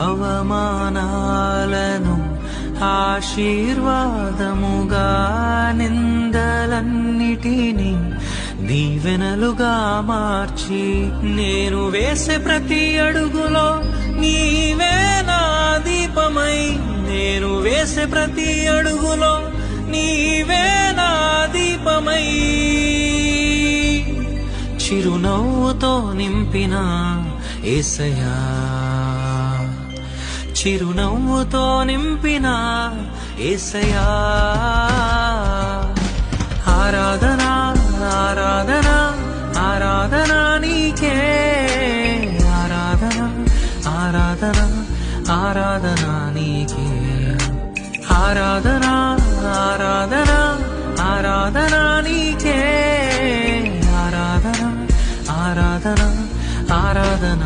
అవమానాలను ఆశీర్వాదముగా, నిందలన్నిటినీ దీవెనలుగా మార్చి, నేను వేసే ప్రతి అడుగులో నీవే నా దీపమై, నేను వేసే ప్రతి అడుగులో నీవే నా దీపమై, చిరునవ్వుతో నింపిన యేసయ్యా, చిరునవ్వుతో నింపిన యేసయ్యా. ఆరాధన ఆరాధన ఆరాధన నీకే, ఆరాధన ఆరాధన ఆరాధన నీకే, ఆరాధన ఆరాధన ఆరాధన నీకే, ఆరాధన ఆరాధన ఆరాధన